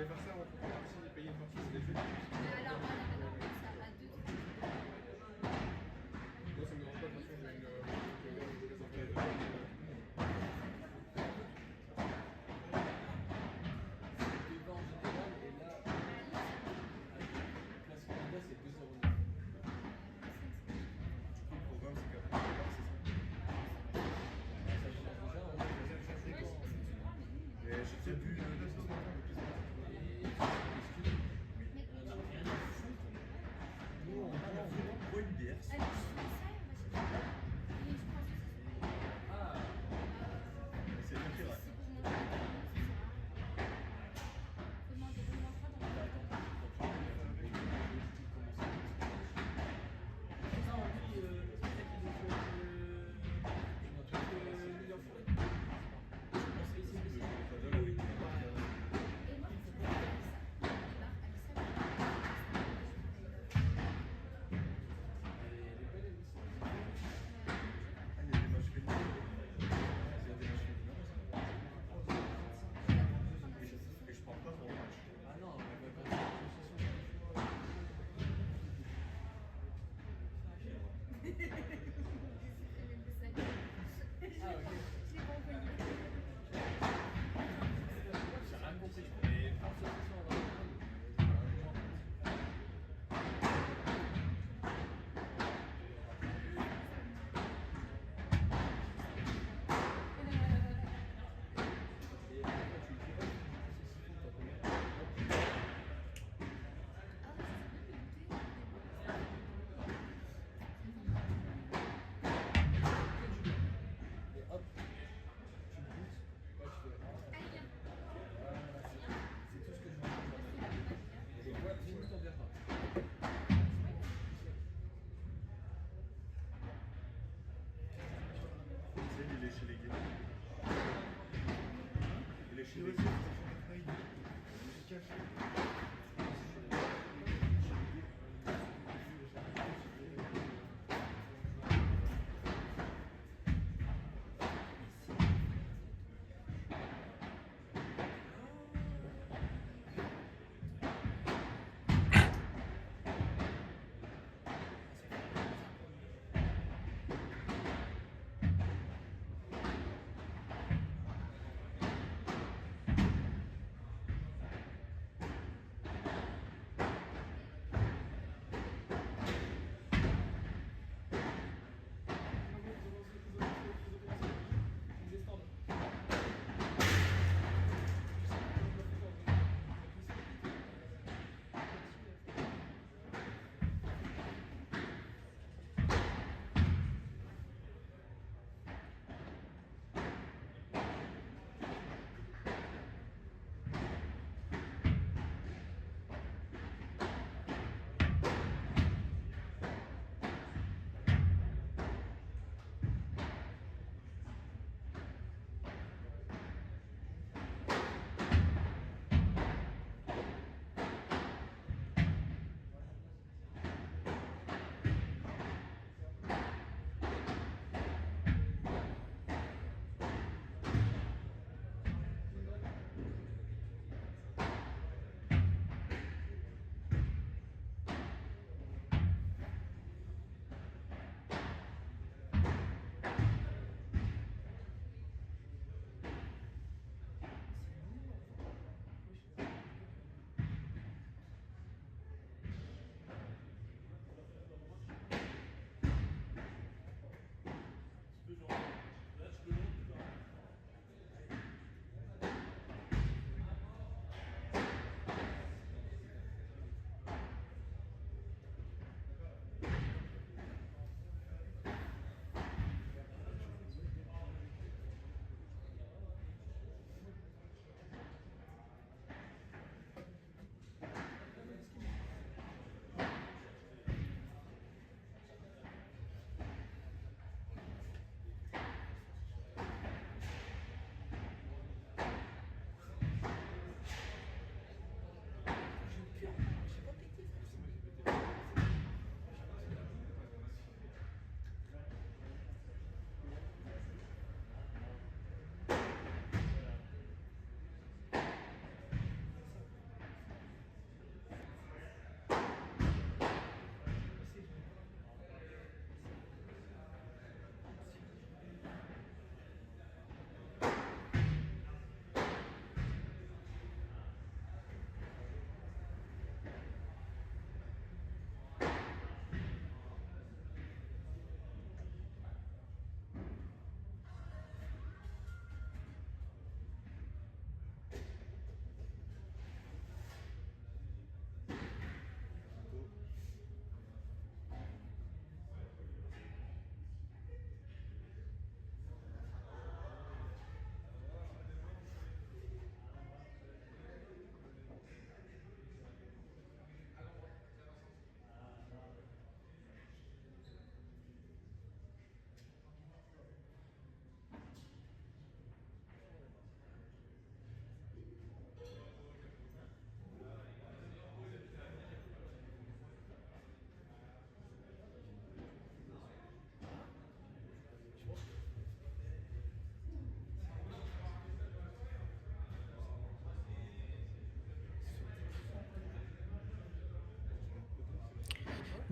pourrait faire ça en contrepartie de payer une partie des fêtes. Alors, ça à deux. Moi, ça me dérange pas, de toute façon, j'ai une présentation. C'est 2,09 €. Le programme, c'est 4 c'est ça. Ça change déjà, on Et j'ai peut-être vu le 2 ce matin, mais plus Nous, on boit une bière. Allez, je fais ça, on va chez toi. Et je pense que Ah, c'est le pire. c'est pour moi. Faut demander au moins 3 dans le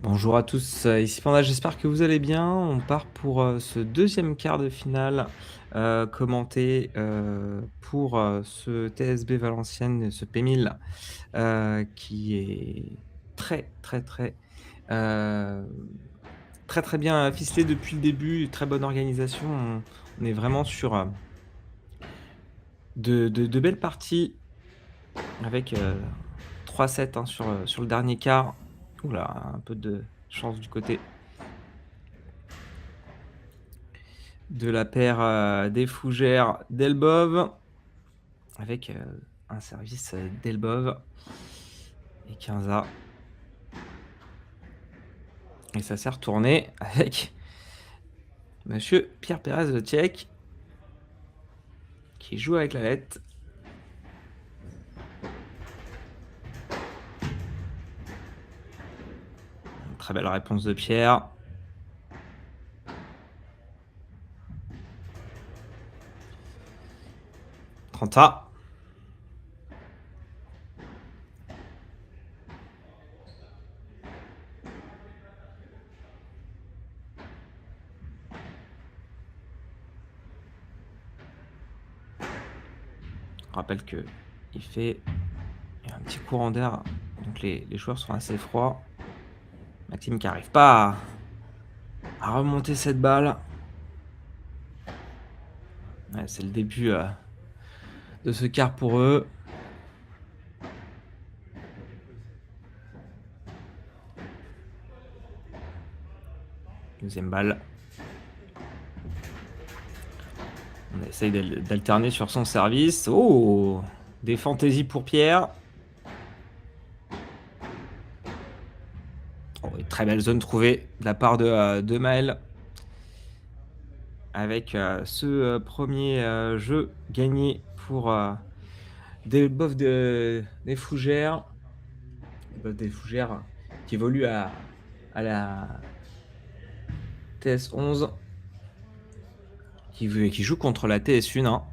Bonjour à tous, ici Panda, j'espère que vous allez bien. On part pour, ce deuxième quart de finale, commenté, pour, ce TSB Valenciennes, ce P1000, qui est très, très, très, heu, très, très bien ficelé depuis le début, très bonne organisation. On est vraiment sur, de belles parties avec, 3-7, hein, sur le dernier quart. Ouh là, un peu de chance du côté de la paire, des fougères d'Elbov avec, un service, d'Elbov et Quinza et ça s'est retourné avec monsieur Pierre Pérez Le Tchèque qui joue avec la lettre. Une très belle réponse de Pierre. Trenta. On rappelle qu'il fait il y a un petit courant d'air, donc les joueurs sont assez froids. Maxime qui arrive pas à remonter cette balle. Ouais, c'est le début, de ce quart pour eux. Deuxième balle. On essaye d'alterner sur son service. Oh! Des fantaisies pour Pierre. Oh, une très belle zone trouvée de la part de Maël. Avec, ce, premier jeu gagné pour, Delboff des Fougères. Delboff des Fougères qui évolue à la TS11. Qui joue contre la TS1, hein.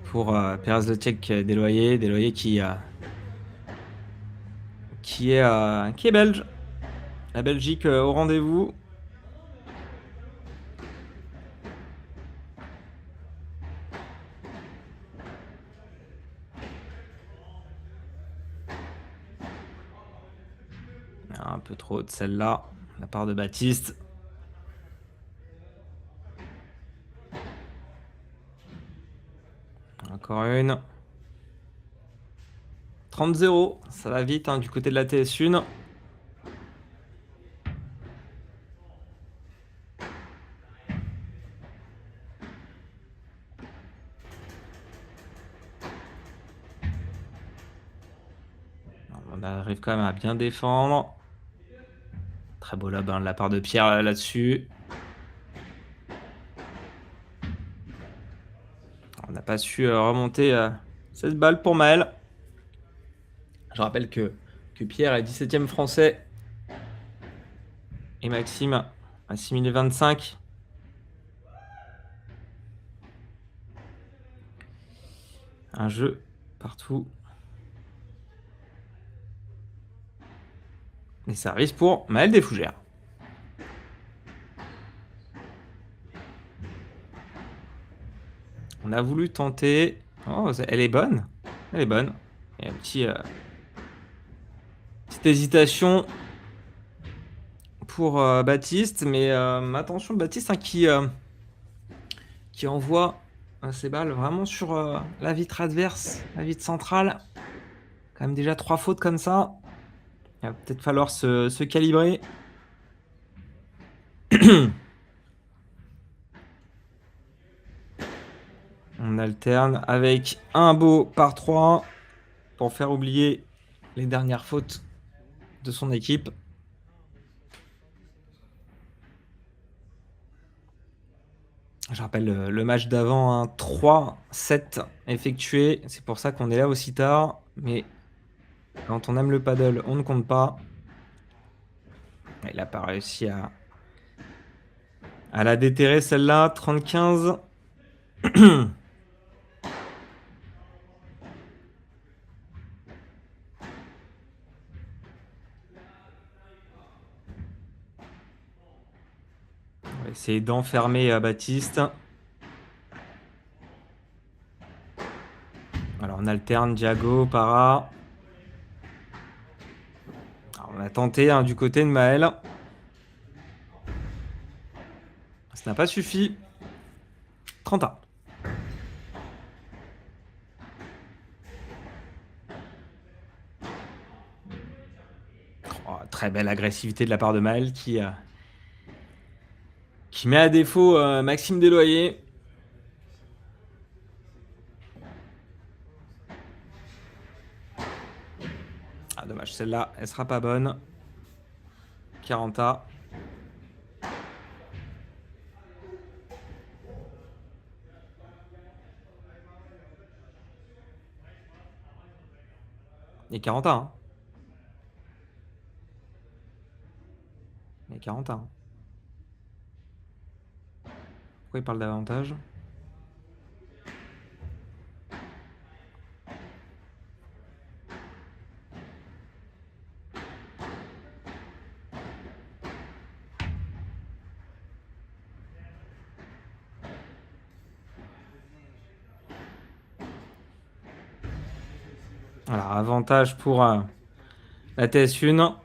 Pour, Pérez Le Tchèque Desloyers. Desloyers qui est belge. La Belgique, au rendez-vous. Un peu trop haute celle-là, de la part de Baptiste. Encore une. 30-0, ça va vite, hein, du côté de la TS1. On arrive quand même à bien défendre. Très beau lob, hein, de la part de Pierre là-dessus. On n'a pas su remonter 16 balles pour Maël. Je rappelle que Pierre est 17e français et Maxime à 6025. Un jeu partout. Les services pour Maël Desfougères. On a voulu tenter. Oh, elle est bonne. Elle est bonne. Il y a un petite hésitation pour Baptiste. Mais attention, Baptiste, hein, qui envoie ses balles vraiment sur la vitre adverse, la vitre centrale. Quand même déjà 3 fautes comme ça. Il va peut-être falloir se calibrer. On alterne avec un beau par 3 pour faire oublier les dernières fautes de son équipe. Je rappelle le match d'avant, un 3-7 effectué. C'est pour ça qu'on est là aussi tard. Mais quand on aime le paddle, on ne compte pas. Il n'a pas réussi à la déterrer celle-là. 30-15. Essayer d'enfermer Baptiste. Alors on alterne Diago, Para. Alors, on a tenté du côté de Maël. Ça n'a pas suffi. 31. Oh, très belle agressivité de la part de Maël qui met à défaut Maxime Desloyers. Ah dommage, celle-là, elle sera pas bonne. 40. Et 40. Et 40. Pourquoi il parle davantage? Voilà, avantage pour la TS1.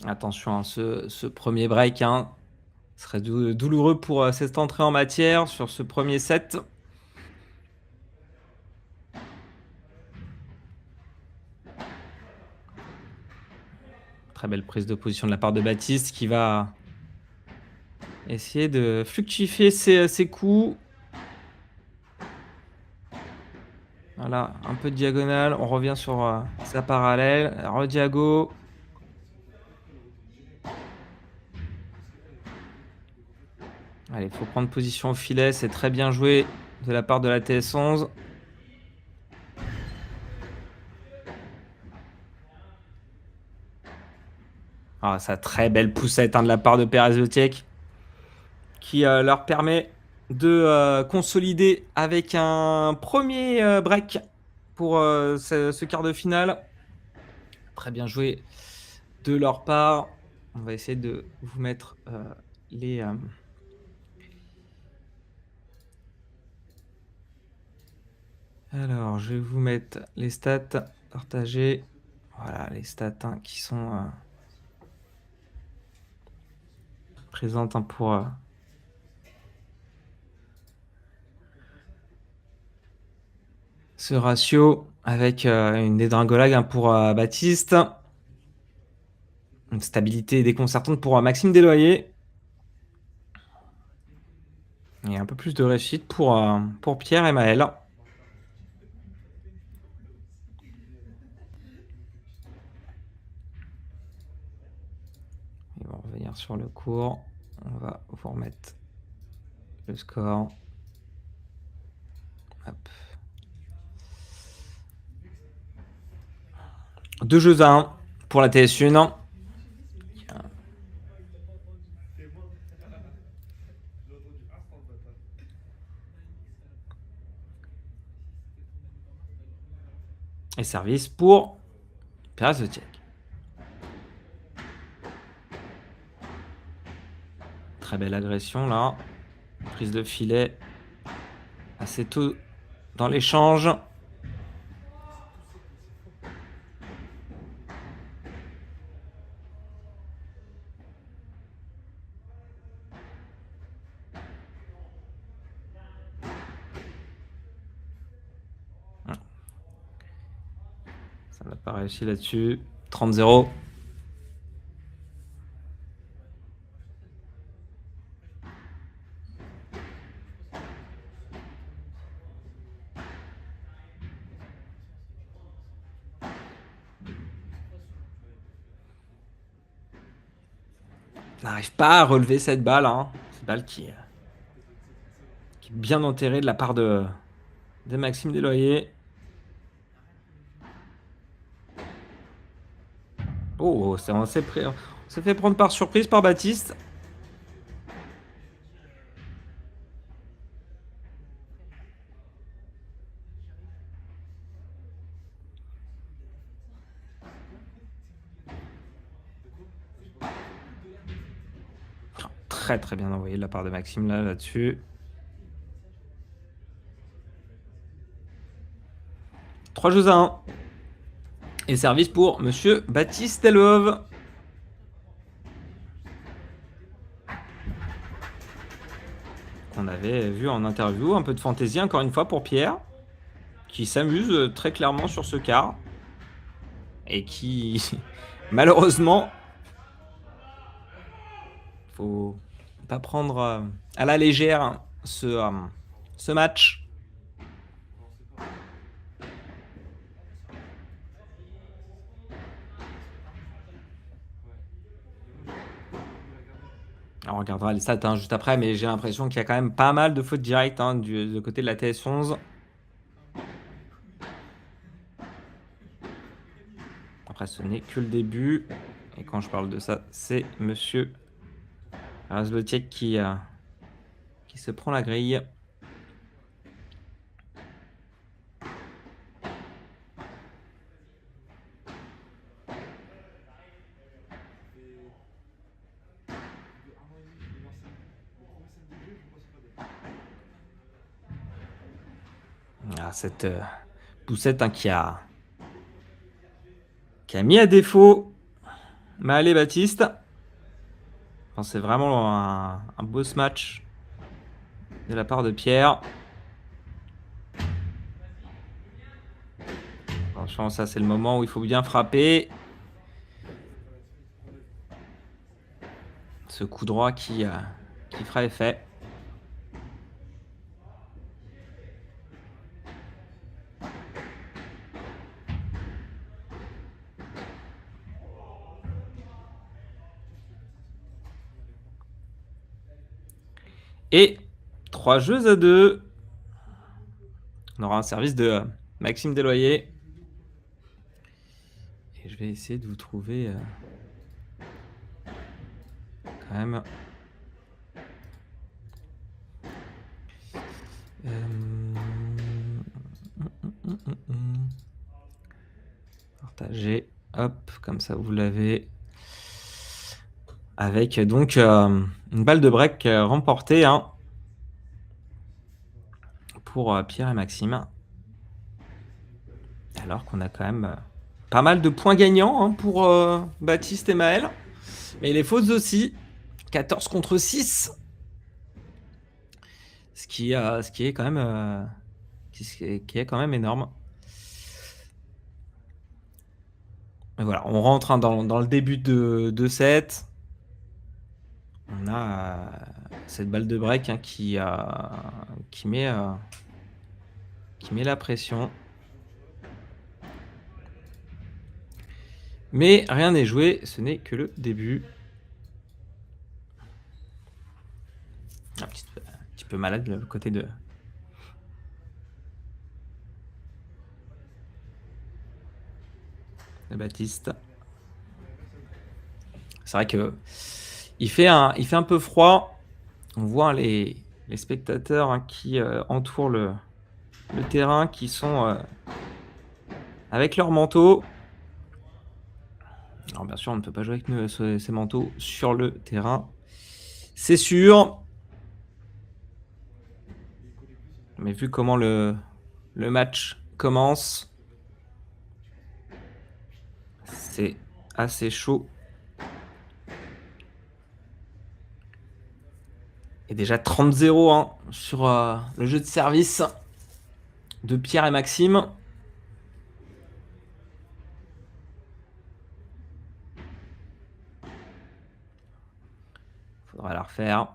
Attention, ce premier break serait douloureux pour cette entrée en matière sur ce premier set. Très belle prise de position de la part de Baptiste qui va essayer de fluctuer ses coups. Voilà, un peu de diagonale. On revient sur sa parallèle. Rediago. Allez, il faut prendre position au filet. C'est très bien joué de la part de la TS11. Ah, sa très belle poussette de la part de Perez Lotiek qui leur permet de consolider avec un premier break pour ce quart de finale. Très bien joué de leur part. On va essayer de vous mettre les... Alors, je vais vous mettre les stats partagées. Voilà, les stats qui sont présentes pour... ce ratio avec une dégringolade pour Baptiste. Une stabilité déconcertante pour Maxime Desloyers. Et un peu plus de réussite pour Pierre et Maël. Ils vont revenir sur le cours. On va vous remettre le score. Hop. 2 jeux à 1 pour la TS1. Et service pour Perez Lotiek. Très belle agression là. Prise de filet assez tôt dans l'échange. Ça n'a pas réussi là-dessus. 30-0. N'arrive pas à relever cette balle. Cette balle qui est bien enterrée de la part de Maxime Desloyers. Oh, on s'est fait prendre par surprise par Baptiste. très très bien envoyé de la part de Maxime là-dessus. 3-1. Et service pour Monsieur Baptiste Delhove. On avait vu en interview, un peu de fantaisie encore une fois pour Pierre, qui s'amuse très clairement sur ce quart. Et qui, malheureusement, faut pas prendre à la légère ce match. On regardera les stats juste après, mais j'ai l'impression qu'il y a quand même pas mal de fautes directes du côté de la TS11. Après, ce n'est que le début. Et quand je parle de ça, c'est Monsieur Razlotiek qui se prend la grille. Ah, cette poussette qui a mis à défaut Maël et Baptiste. Enfin, c'est vraiment un beau match de la part de Pierre. Attention, ça c'est le moment où il faut bien frapper. Ce coup droit qui fera effet. Et 3-2. On aura un service de Maxime Desloyers. Et je vais essayer de vous trouver quand même partager. Hop, comme ça vous l'avez. Avec donc une balle de break remportée pour Pierre et Maxime. Alors qu'on a quand même pas mal de points gagnants pour Baptiste et Maël. Mais les fautes aussi. 14 contre 6. Ce qui est quand même énorme. Et voilà, on rentre dans le début de set. On a cette balle de break qui met la pression. Mais rien n'est joué, ce n'est que le début. Un petit peu malade de le côté de Baptiste. C'est vrai que il fait un peu froid. On voit les spectateurs qui entourent le terrain, qui sont avec leurs manteaux. Alors bien sûr, on ne peut pas jouer avec ces manteaux sur le terrain, c'est sûr. Mais vu comment le match commence, c'est assez chaud. Et déjà 30-0 sur le jeu de service de Pierre et Maxime. Faudra la refaire.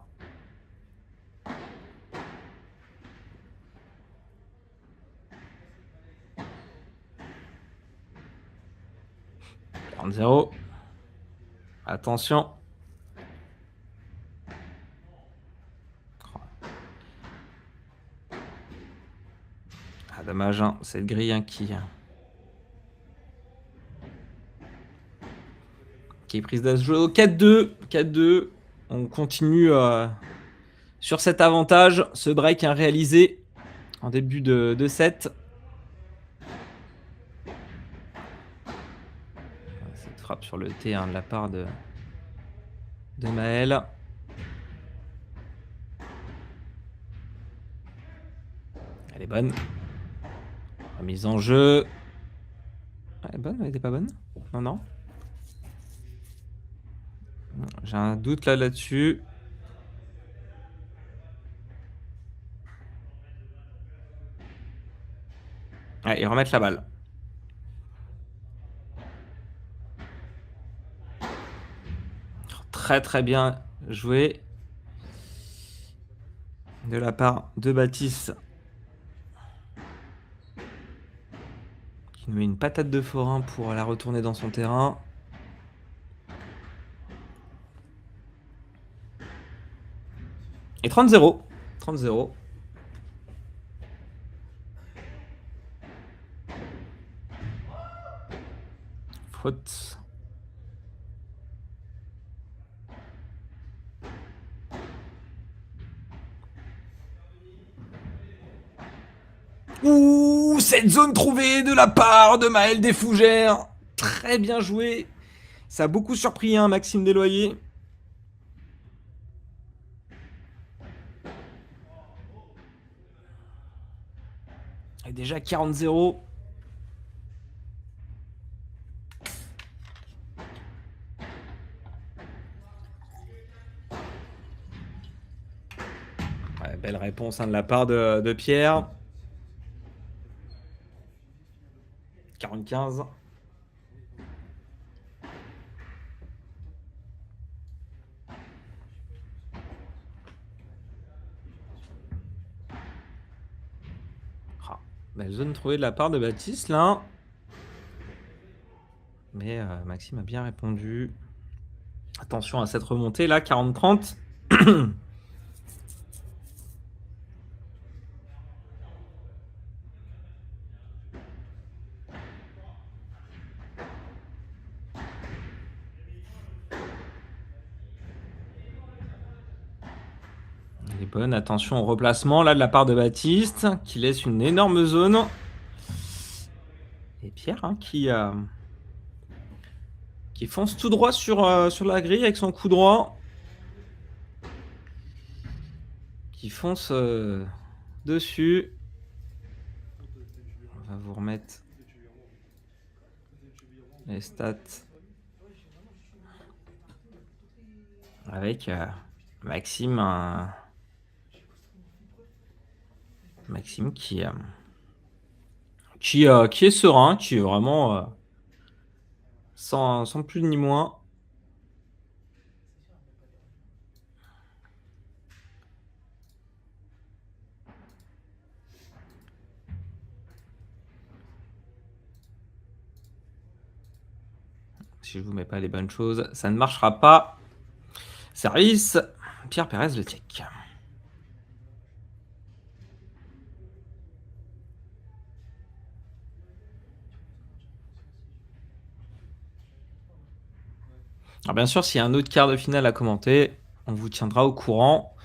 « 0. Attention. Ah, dommage, cette grille qui est prise d'assaut. 4-2. 4-2. On continue sur cet avantage. Ce break réalisé en début de set. Cette frappe sur le T de la part de Maël. Elle est bonne. La mise en jeu. Elle est bonne, elle était pas bonne? Non, non. J'ai un doute là-dessus. Ouais, ils remettent la balle. Très très bien joué de la part de Baptiste. Qui nous met une patate de forain pour la retourner dans son terrain. Et 30-0. 30-0. Faute. Ouh, cette zone trouvée de la part de Maël Desfougères. Très bien joué. Ça a beaucoup surpris hein, Maxime Desloyers. Et déjà 40-0. Ouais, belle réponse hein, de la part de Pierre. 45. Ah, belle zone trouvée de la part de Baptiste là. Mais Maxime a bien répondu. Attention à cette remontée là, 40-30. Elle est bonne. Attention au replacement là de la part de Baptiste qui laisse une énorme zone. Et Pierre hein, qui fonce tout droit sur la grille avec son coup droit. Qui fonce dessus. On va vous remettre les stats avec Maxime. Maxime qui est serein, qui est vraiment sans plus ni moins. Si je vous mets pas les bonnes choses, ça ne marchera pas. Service, Pierre Pérez Le Tiec. Alors bien sûr, s'il y a un autre quart de finale à commenter, on vous tiendra au courant.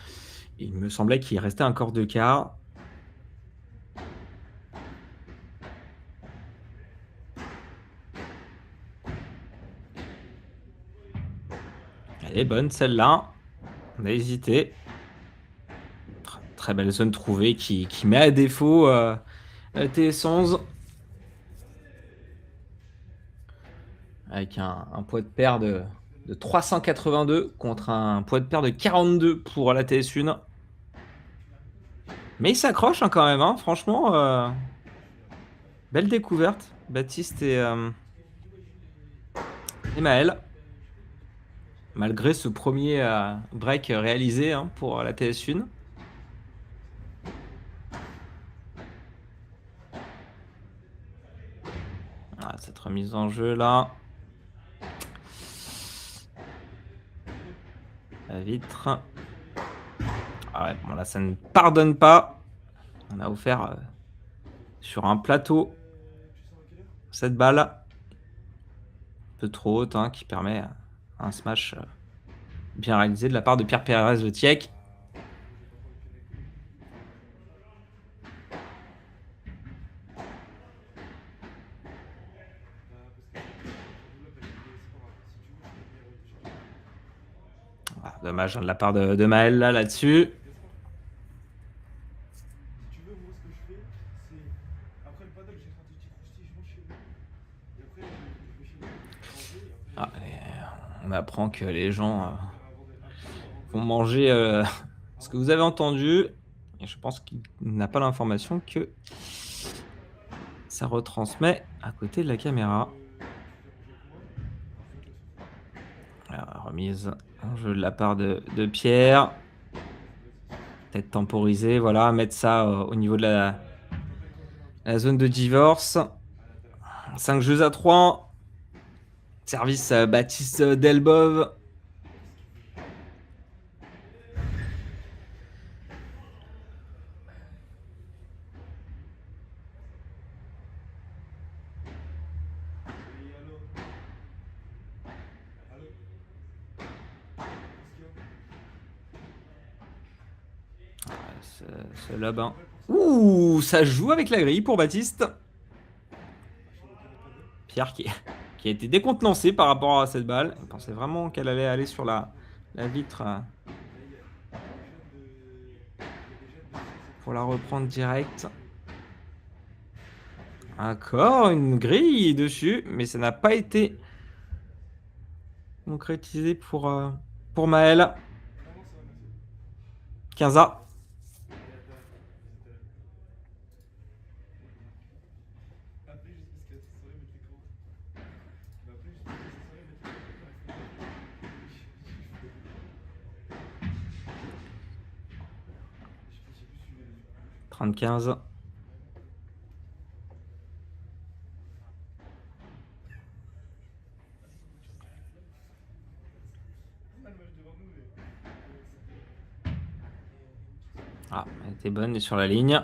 Il me semblait qu'il restait encore 2 quarts. Elle est bonne celle-là. On a hésité. Très belle zone trouvée qui met à défaut la TS11. Avec un poids de paire de 382 contre un poids de paire de 42 pour la TS1. Mais il s'accroche hein, quand même, hein. Franchement. Belle découverte, Baptiste et Maël. Malgré ce premier break réalisé hein, pour la TS1. Ah, cette remise en jeu là. La vitre. Ah ouais, bon là ça ne pardonne pas. On a offert sur un plateau cette balle. Un peu trop haute hein, qui permet un smash bien réalisé de la part de Pierre Pérez Le Tiec. Ah, dommage hein, de la part de Maël là-dessus. On apprend que les gens vont manger ce que vous avez entendu. Et je pense qu'il n'a pas l'information que ça retransmet à côté de la caméra. Alors, remise en jeu de la part de Pierre. Peut-être temporiser, voilà, mettre ça au niveau de la zone de divorce. 5 jeux à 3. Service Baptiste Delbove. Ce lob, hein. Ouh, ça joue avec la grille pour Baptiste. Pierre qui a été décontenancé par rapport à cette balle. Il pensait vraiment qu'elle allait aller sur la vitre pour la reprendre direct. Encore une grille dessus, mais ça n'a pas été concrétisé pour Maël. 15A. « 30-15. Ah, elle était bonne et sur la ligne.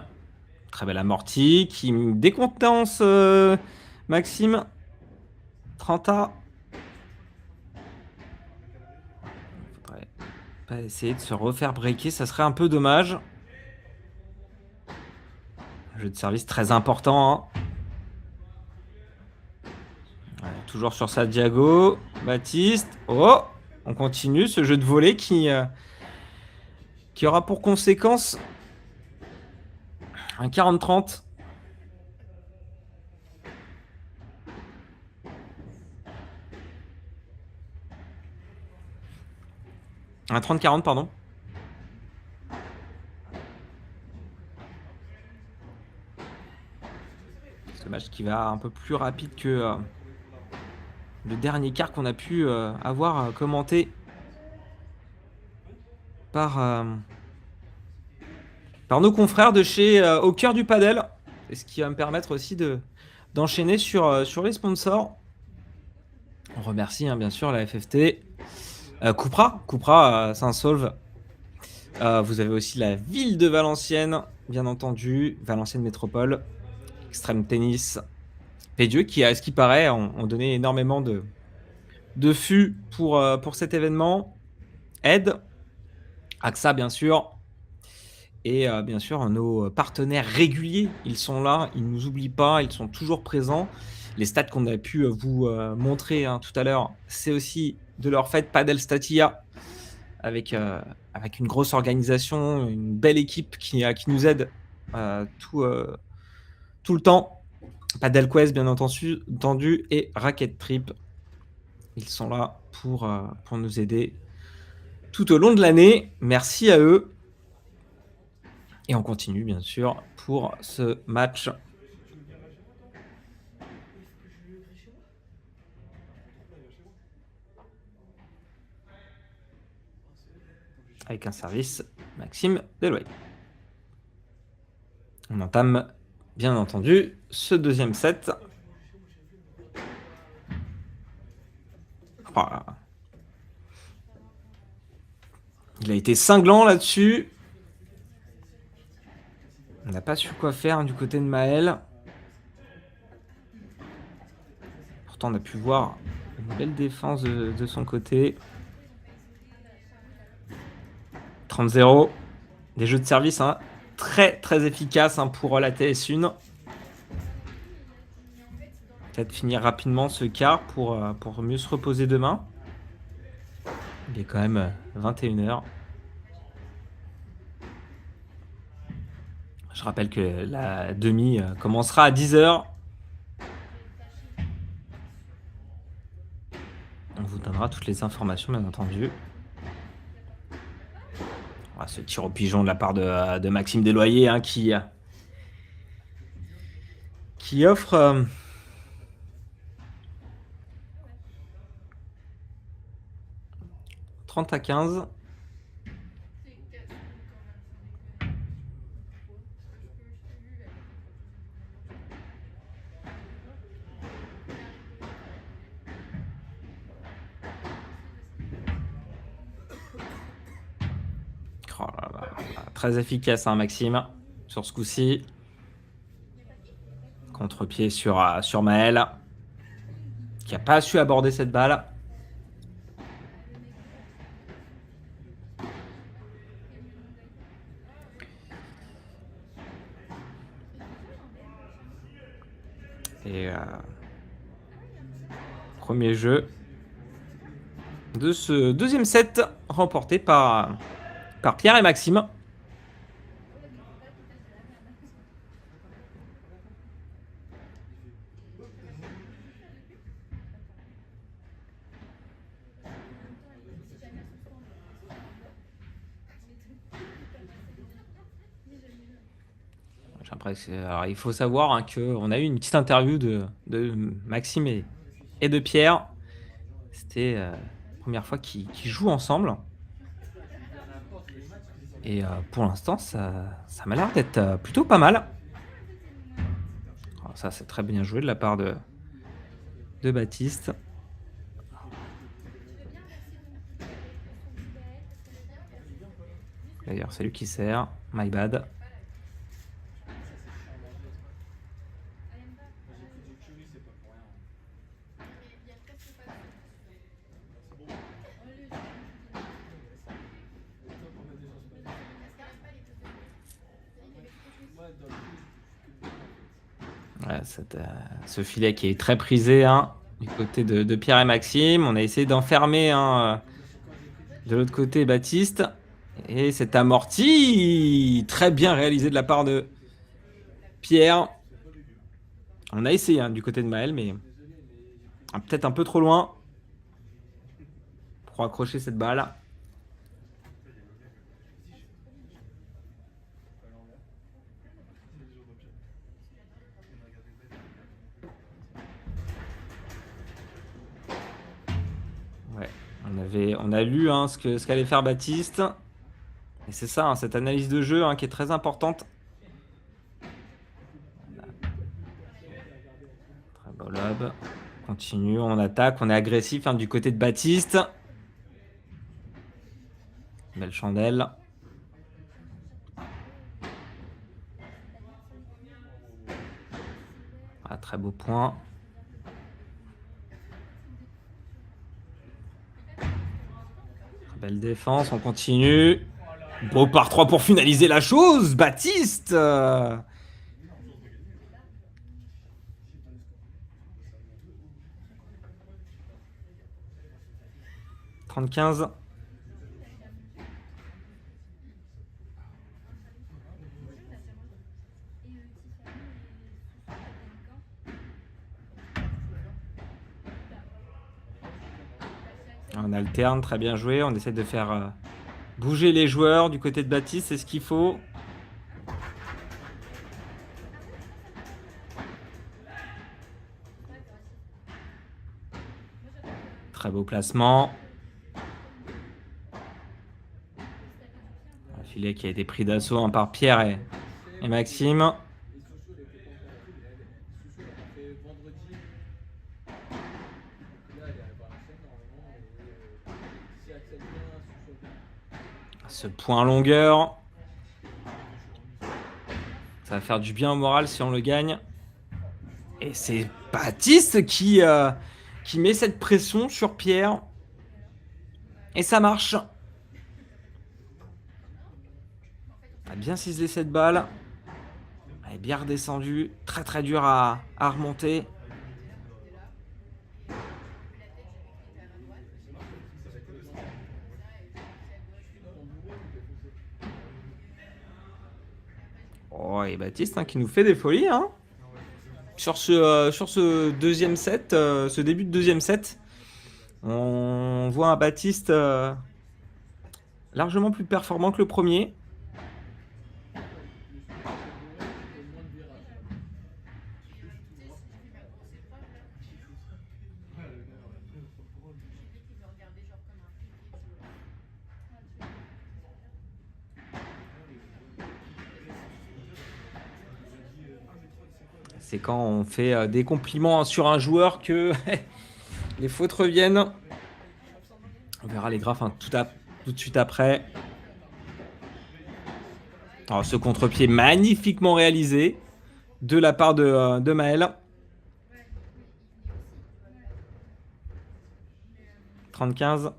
Très belle amortie qui décontenance Maxime. 30A. Faudrait pas essayer de se refaire breaker, ça serait un peu dommage. Jeu de service très important, hein. Ouais, toujours sur sa diago. Baptiste. Oh, on continue ce jeu de volée qui aura pour conséquence un 40-30. Un 30-40, pardon. Ce match qui va un peu plus rapide que le dernier quart qu'on a pu avoir commenté par nos confrères de chez Au Cœur du Padel. C'est ce qui va me permettre aussi d'enchaîner sur les sponsors. On remercie bien sûr la FFT. Cupra Saint-Saulve. Vous avez aussi la ville de Valenciennes, bien entendu. Valenciennes Métropole. Extrême Tennis. P2 qui, à ce qui paraît, ont donné énormément de fûts pour cet événement. Aide. AXA, bien sûr. Et bien sûr, nos partenaires réguliers, ils sont là, ils ne nous oublient pas, ils sont toujours présents. Les stats qu'on a pu vous montrer tout à l'heure, c'est aussi de leur fait Padel Statia, avec une grosse organisation, une belle équipe qui nous aide tout le temps. Padel Quest, bien entendu, et Racket Trip. Ils sont là pour nous aider tout au long de l'année. Merci à eux. Et on continue, bien sûr, pour ce match. Avec un service Maxime Deloy. On entame, bien entendu, ce deuxième set. Voilà. Il a été cinglant là-dessus. On n'a pas su quoi faire du côté de Maël. Pourtant, on a pu voir une belle défense de son côté. 30-0. Des jeux de service très très efficaces pour la TS1. Peut-être finir rapidement ce quart pour mieux se reposer demain. Il est quand même 21h. Je rappelle que la demi commencera à 10h. On vous donnera donnera toutes les informations, bien entendu. Ah, ce tir au pigeon de la part de Maxime Desloyer, hein, qui offre 30 à 15. Oh là là là. Très efficace, hein, Maxime, sur ce coup-ci. Contre-pied sur Maël, qui n'a pas su aborder cette balle. Et premier jeu de ce deuxième set remporté par Pierre et Maxime. Alors, il faut savoir, hein, qu'on a eu une petite interview de Maxime et de Pierre. C'était la première fois qu'ils jouent ensemble. Et pour l'instant, ça m'a l'air d'être plutôt pas mal. Alors, ça, c'est très bien joué de la part de Baptiste. D'ailleurs, c'est lui qui sert. My bad. Ouais, ce filet qui est très prisé, hein, du côté de Pierre et Maxime. On a essayé d'enfermer, hein, de l'autre côté Baptiste. Et c'est amorti. Très bien réalisé de la part de Pierre. On a essayé, hein, du côté de Maël, mais peut-être un peu trop loin pour accrocher cette balle. Ouais, on a lu, hein, ce qu'allait faire Baptiste. Et c'est ça, hein, cette analyse de jeu, hein, qui est très importante. Très beau lob. On continue, on attaque, on est agressif, hein, du côté de Baptiste. Belle chandelle. Ah, très beau point. Très belle défense, on continue. Beau par 3 pour finaliser la chose, Baptiste. 30-15. On alterne, très bien joué. On essaie de faire bouger les joueurs du côté de Baptiste, c'est ce qu'il faut. Très beau placement. Un filet qui a été pris d'assaut, hein, par Pierre et Maxime. Ce point longueur, ça va faire du bien au moral si on le gagne. Et c'est Baptiste qui met cette pression sur Pierre. Et ça marche. On a bien ciselé cette balle. Elle est bien redescendue. Très très dur à remonter. Oh, et Baptiste, hein, qui nous fait des folies, hein, sur ce deuxième set, ce début de deuxième set. On voit un Baptiste largement plus performant que le premier. C'est quand on fait des compliments sur un joueur que les fautes reviennent. On verra les graphes hein, tout de suite après. Alors, ce contre-pied magnifiquement réalisé de la part de Maël. 30-15.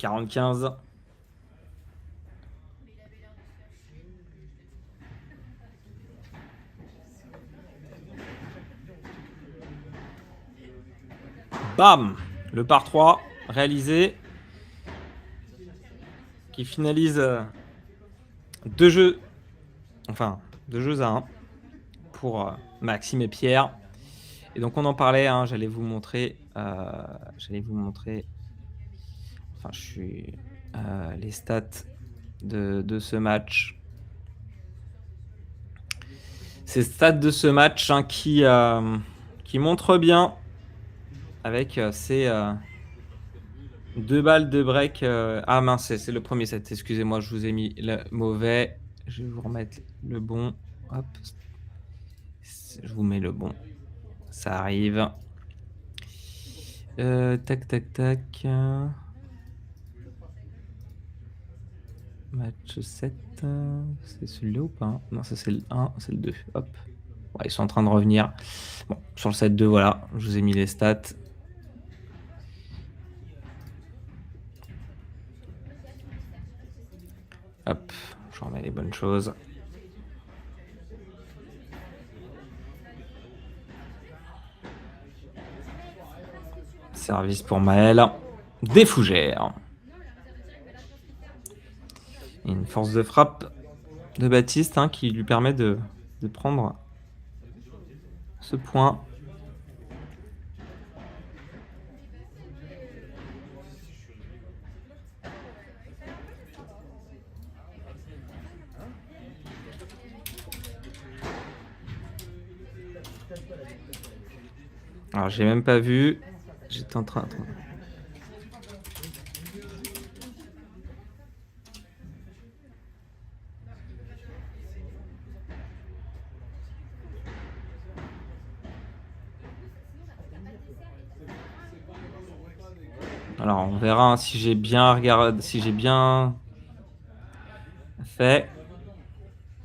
« 40-15. » Bam! Le par 3 réalisé. Qui finalise 2 jeux. Enfin, 2 jeux à 1 pour Maxime et Pierre. Et donc on en parlait, hein, j'allais vous montrer. Enfin, les stats de ce match. Ces stats de ce match hein, qui montrent bien avec ces 2 balles de break. Ah mince, c'est le premier set. Excusez-moi, je vous ai mis le mauvais. Je vais vous remettre le bon. Hop. Je vous mets le bon. Ça arrive. Tac, tac, tac. Match 7. C'est celui-là ou pas? Non, ça c'est le 1, c'est le 2. Hop. Ouais, ils sont en train de revenir. Bon, sur le set 2, voilà. Je vous ai mis les stats. Hop, je remets les bonnes choses. Service pour Maël. Des fougères. Et une force de frappe de Baptiste hein, qui lui permet de prendre ce point. Alors, j'ai même pas vu. J'étais en train. Alors, on verra hein, si j'ai bien regardé, si j'ai bien fait.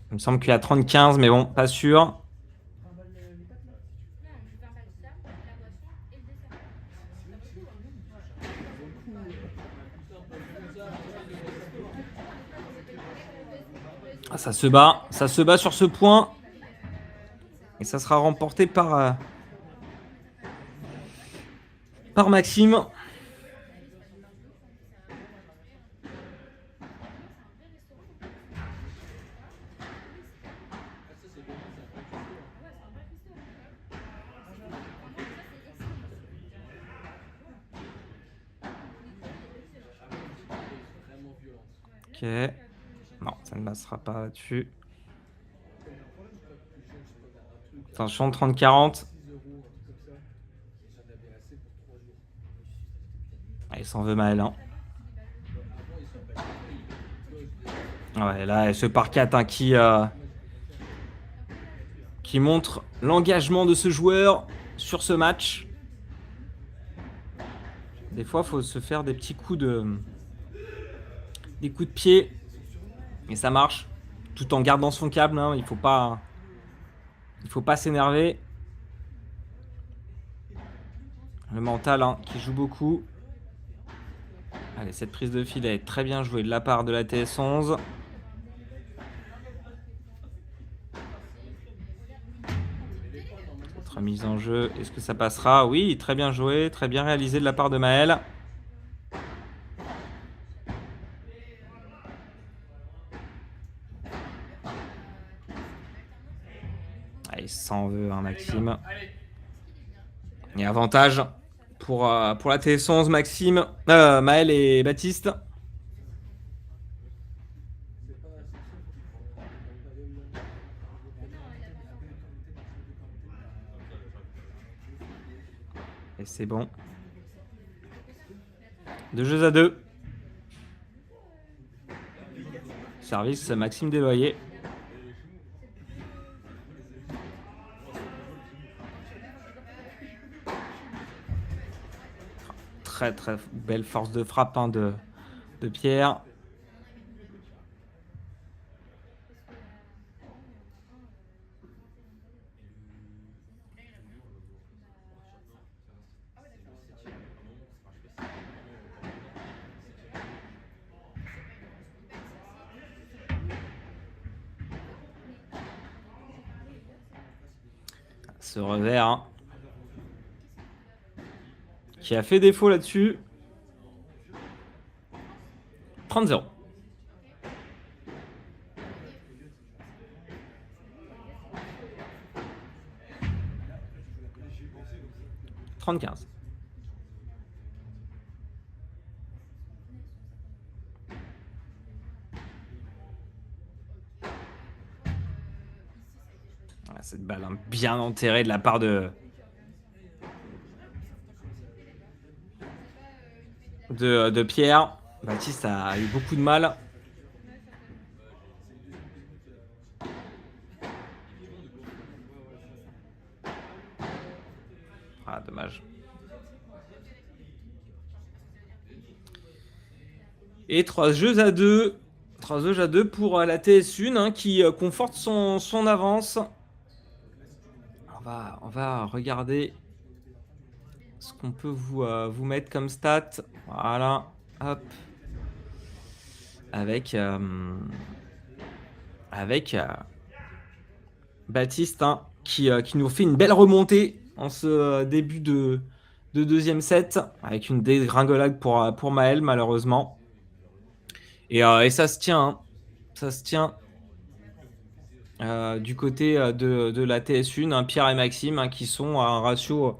Il me semble qu'il y a 30-15, mais bon, pas sûr. Ah, ça se bat sur ce point. Et ça sera remporté par Maxime. Ok. Non, ça ne passera pas là-dessus. Attention, 30-40. Ah, il s'en veut Maël. Hein. Ouais, là, ce par 4 hein, qui montre l'engagement de ce joueur sur ce match. Des fois, il faut se faire des petits coups de pied. Et ça marche. Tout en gardant son câble. Hein, il faut pas s'énerver. Le mental hein, qui joue beaucoup. Allez, cette prise de fil est très bien jouée de la part de la TS11. Cette remise en jeu, est-ce que ça passera? Oui, très bien joué, très bien réalisé de la part de Maël. Ah, il s'en veut, hein, Maxime. Et avantage pour la TS11, Maxime, Maël et Baptiste. Et c'est bon. 2 jeux à 2. Service Maxime Desloyers. Très très belle force de frappe, hein, de Pierre. Ce revers, hein, qui a fait défaut là-dessus. 30-0. « 30-15. Cette balle, hein, bien enterrée de la part de Pierre. Baptiste a eu beaucoup de mal. Ah, dommage. Et 3 jeux à 2. 3 jeux à 2 pour la TS1, hein, qui conforte son avance. On va regarder ce qu'on peut vous mettre comme stat. Voilà. Hop. Avec Baptiste, hein, qui nous fait une belle remontée en ce début de deuxième set, avec une dégringolade pour Maël, malheureusement. Et ça se tient, hein. Ça se tient du côté de la TS1, hein, Pierre et Maxime, hein, qui sont à un ratio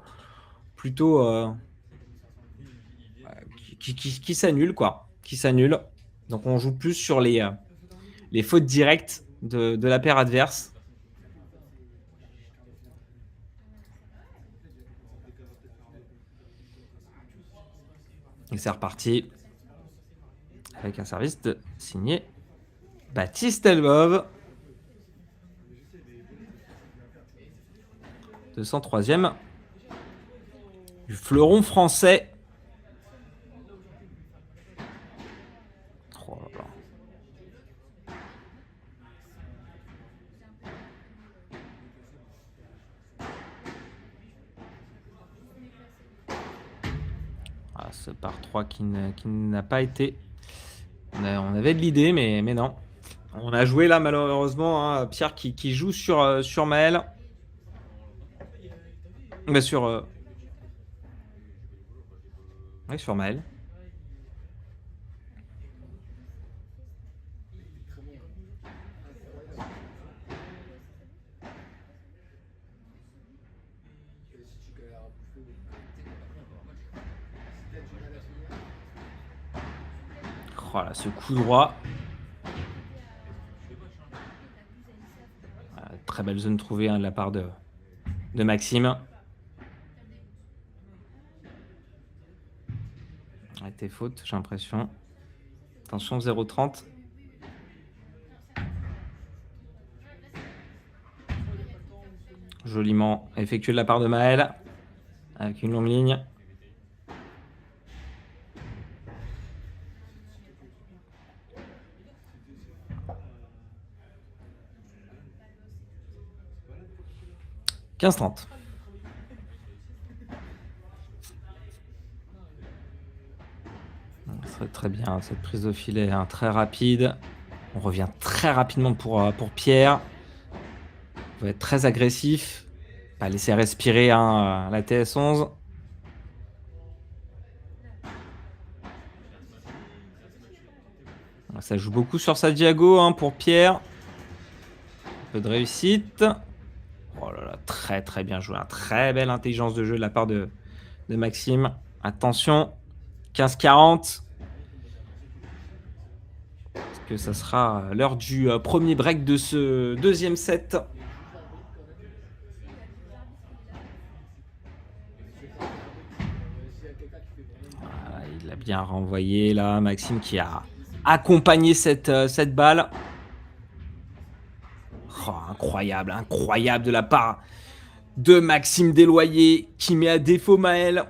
plutôt qui s'annule, quoi. Qui s'annule. Donc on joue plus sur les fautes directes de la paire adverse. Et c'est reparti avec un service signé Baptiste Elbov. 203e du fleuron français. Oh là là. Ah, ce par 3 qui n'a pas été. On avait de l'idée, mais non. On a joué là, malheureusement, hein, Pierre qui joue sur Maël. Mais sur Maël. Voilà, ce coup droit. Très belle zone trouvée, hein, de la part de Maxime. Arrêtez faute, j'ai l'impression. Attention, 0,30. Joliment effectué de la part de Maël. Avec une longue ligne. « 15-30. » Ça serait très bien, cette prise de filet, hein, très rapide. On revient très rapidement pour Pierre. On va être très agressif. Pas laisser respirer, hein, la TS11. Ça joue beaucoup sur sa diago, hein, pour Pierre. Un peu de réussite. Oh là là, très très bien joué. Très belle intelligence de jeu de la part de Maxime. Attention, 15-40. Est-ce que ça sera l'heure du premier break de ce deuxième set? Ah, il a bien renvoyé là, Maxime qui a accompagné cette balle. Oh, incroyable, incroyable de la part de Maxime Desloyers qui met à défaut Maël.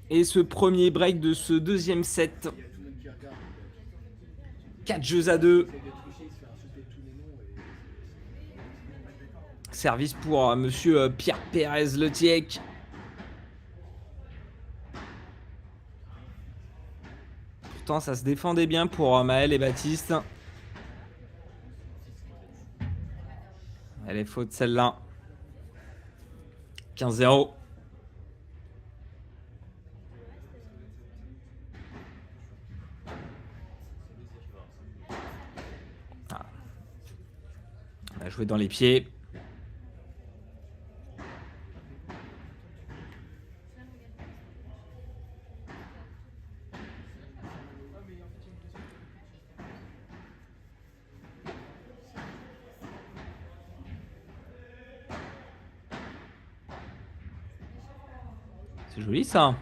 Et ce premier break de ce deuxième set. 4 jeux à 2. Service pour monsieur Pierre Pérez Le Tiec. Pourtant, ça se défendait bien pour Maël et Baptiste. Elle est faute celle-là. 15-0. Ah. On a joué dans les pieds. C'est joli ça.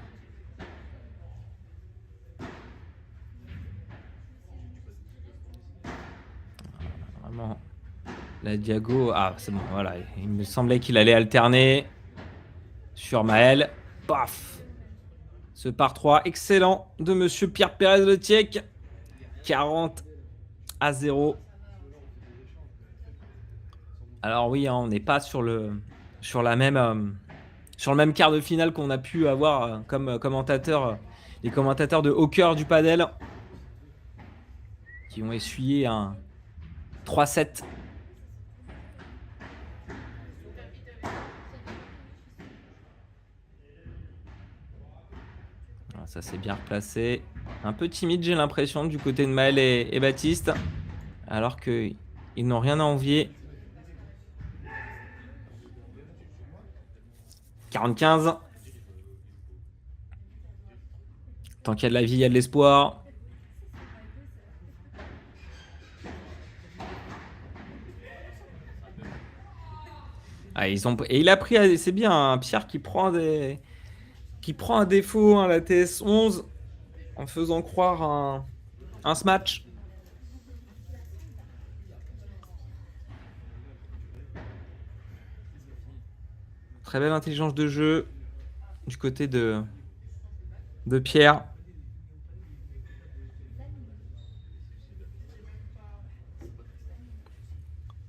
Vraiment. La Diago. Ah, c'est bon, voilà. Il me semblait qu'il allait alterner sur Maël. Paf. Ce par 3 excellent de monsieur Pierre Pérez Le Tiec. 40-0. Alors oui, hein, on n'est pas sur le même quart de finale qu'on a pu avoir comme commentateur, les commentateurs de Au cœur du padel qui ont essuyé un 3-7. Ça s'est bien replacé. Un peu timide, j'ai l'impression, du côté de Maël et Baptiste. Alors qu'ils n'ont rien à envier. 40-15. Tant qu'il y a de la vie, il y a de l'espoir. Ah, et il a pris, c'est bien, hein, Pierre qui prend un défaut, hein, la TS11, en faisant croire un smash. Très belle intelligence de jeu du côté de Pierre.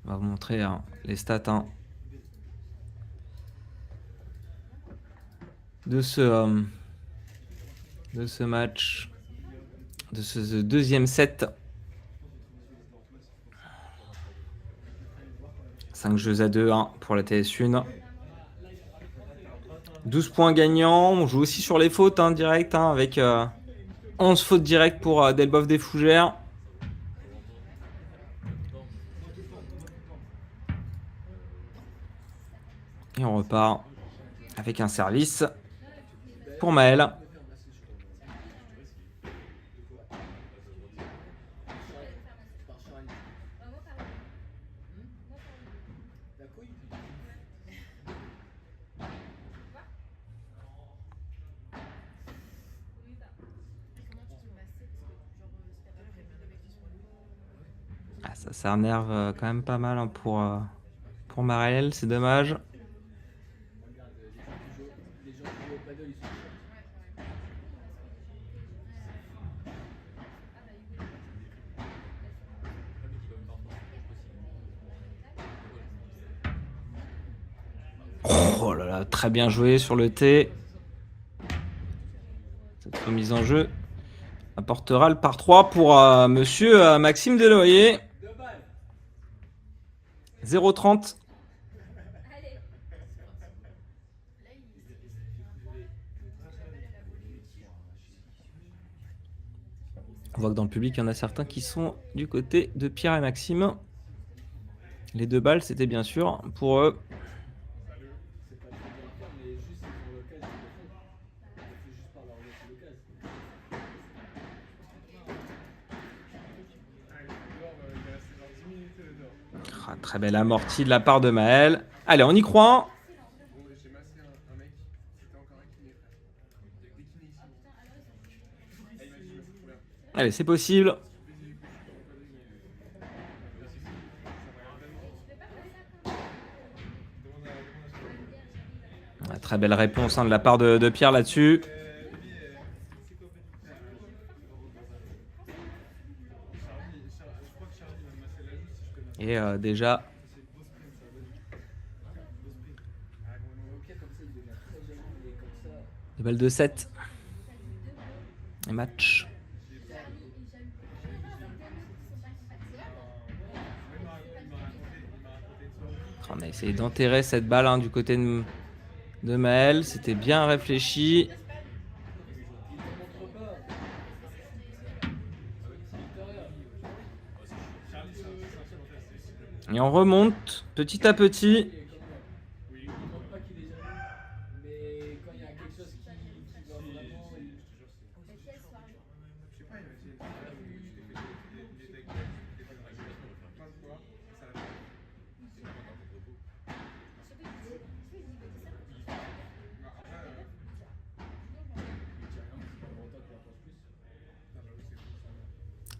On va vous montrer les stats de ce match, de ce deuxième set. 5 jeux à 2 pour la TS1. 12 points gagnants. On joue aussi sur les fautes direct avec 11 fautes directes pour Delboeuf des Fougères. Et on repart avec un service pour Maël. Ah, ça s'énerve quand même pas mal pour Marielle, c'est dommage. Oh là là, très bien joué sur le T. Cette remise en jeu apportera le par 3 pour monsieur Maxime Desloyers. 0,30. On voit que dans le public, il y en a certains qui sont du côté de Pierre et Maxime. Les 2 balles, c'était bien sûr pour eux. C'est pas très bien à faire, mais juste ils ont l'occasion, ils le font. Il faut juste pas leur laisser l'occasion. Ah, dehors, il est resté genre 10 minutes dehors. Ah, très belle amortie de la part de Maël. Allez, on y croit. Bon, j'ai massé un mec, c'était encore un kiné, frère. Il y a que des kinés ici. Ah, il m'a dit, je me fous trop bien. Allez, c'est possible. Ah, très belle réponse de la part de Pierre là-dessus. Et déjà, Au pire, comme ça, il devient très jaloux, mais comme ça. des balles de 7. Et match. On a essayé d'enterrer cette balle du côté de Maël. C'était bien réfléchi. Il te montre pas. Et on remonte petit à petit. Il ne montre pas qu'il est jaloux. Mais quand il y a quelque chose qui va vraiment. Je sais pas, il m'a dit, il était avec moi, il était dans la gueule, plein de fois, ça l'a fait.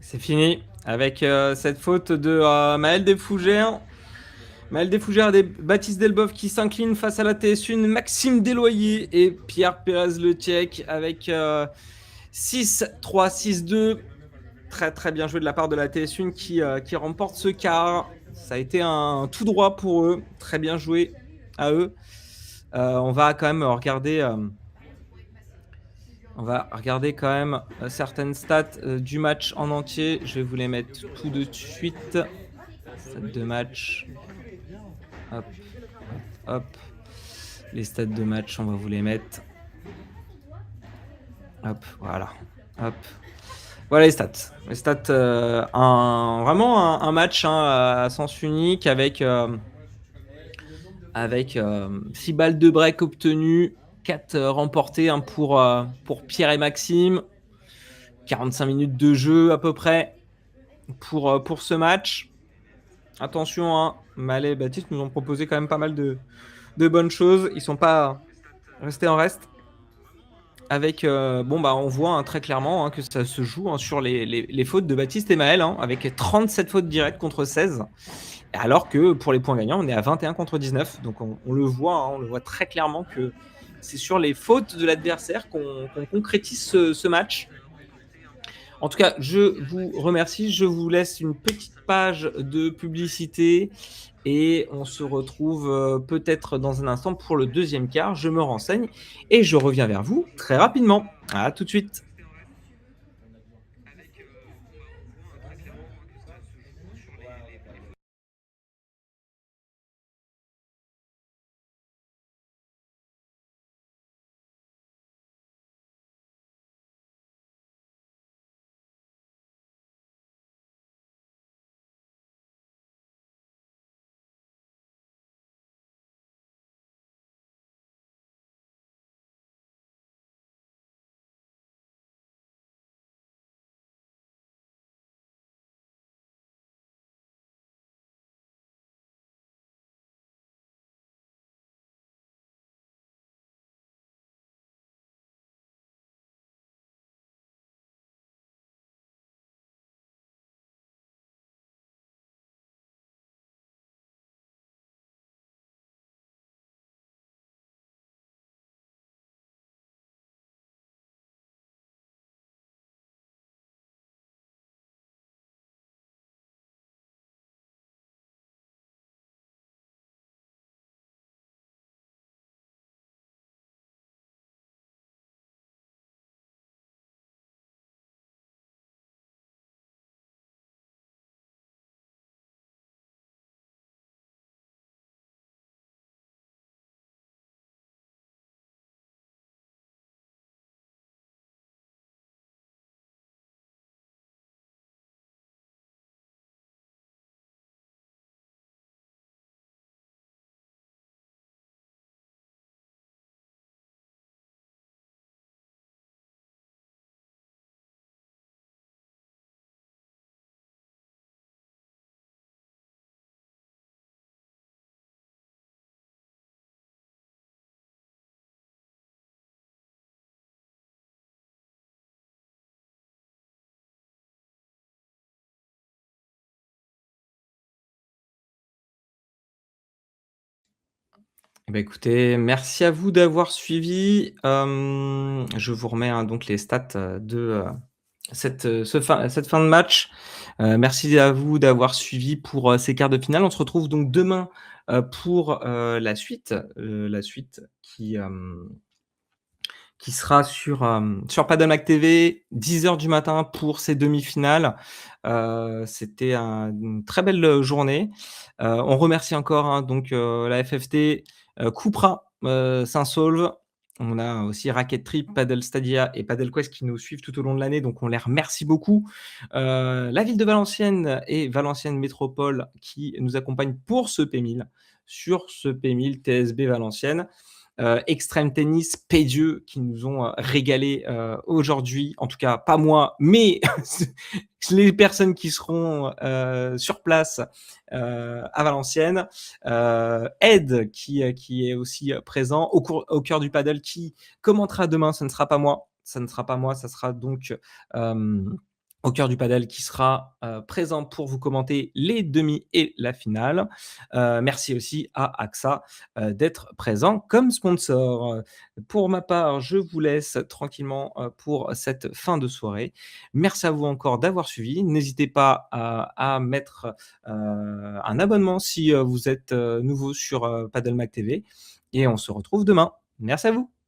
C'est fini avec cette faute de Maël Desfougères. Maël Desfougères et Baptiste Delboeuf qui s'inclinent face à la TS1. Maxime Desloyer et Pierre Pérez-Le Tchèque avec 6-3, 6-2. Très très bien joué de la part de la TS1 qui remporte ce quart. Ça a été un tout droit pour eux. Très bien joué à eux. On va quand même regarder... on va regarder quand même certaines stats du match en entier. Je vais vous les mettre tout de suite. Stats de match. Hop, hop. Les stats de match, on va vous les mettre. Hop, voilà. Hop. Voilà les stats. Les stats, vraiment un match à sens unique avec 6 balles de break obtenues, 4 remportées pour Pierre et Maxime. 45 minutes de jeu à peu près pour ce match. Attention, Malais et Baptiste nous ont proposé quand même pas mal de bonnes choses. Ils ne sont pas restés en reste. Avec, on voit très clairement que ça se joue sur les fautes de Baptiste et Maël, avec 37 fautes directes contre 16. Alors que pour les points gagnants, on est à 21 contre 19. Donc on le voit très clairement que c'est sur les fautes de l'adversaire qu'on concrétise ce match. En tout cas, je vous remercie. Je vous laisse une petite page de publicité et on se retrouve peut-être dans un instant pour le deuxième quart. Je me renseigne et je reviens vers vous très rapidement. À tout de suite. Eh bah, écoutez, merci à vous d'avoir suivi. Je vous remets, hein, donc les stats, cette fin de match. Merci à vous d'avoir suivi pour, ces quarts de finale. On se retrouve donc demain, pour, la suite qui sera sur Paddlemac TV, 10 heures du matin pour ces demi-finales. C'était une très belle journée. On remercie encore, hein, donc la FFT, Cupra, Saint-Saulve. On a aussi Racket Trip, Paddle Stadia et Paddle Quest qui nous suivent tout au long de l'année, donc on les remercie beaucoup. La ville de Valenciennes et Valenciennes Métropole qui nous accompagnent pour ce P1000, sur ce P1000 TSB Valenciennes. Extrême Tennis, Pédieu qui nous ont régalé aujourd'hui, en tout cas pas moi, mais les personnes qui seront sur place à Valenciennes. Ed qui est aussi présent au cœur du paddle qui commentera demain. Ce ne sera pas moi, ça sera donc au cœur du padel qui sera présent pour vous commenter les demi et la finale. Merci aussi à AXA d'être présent comme sponsor. Pour ma part, je vous laisse tranquillement pour cette fin de soirée. Merci à vous encore d'avoir suivi. N'hésitez pas à mettre un abonnement si vous êtes nouveau sur Paddlemac TV et on se retrouve demain. Merci à vous.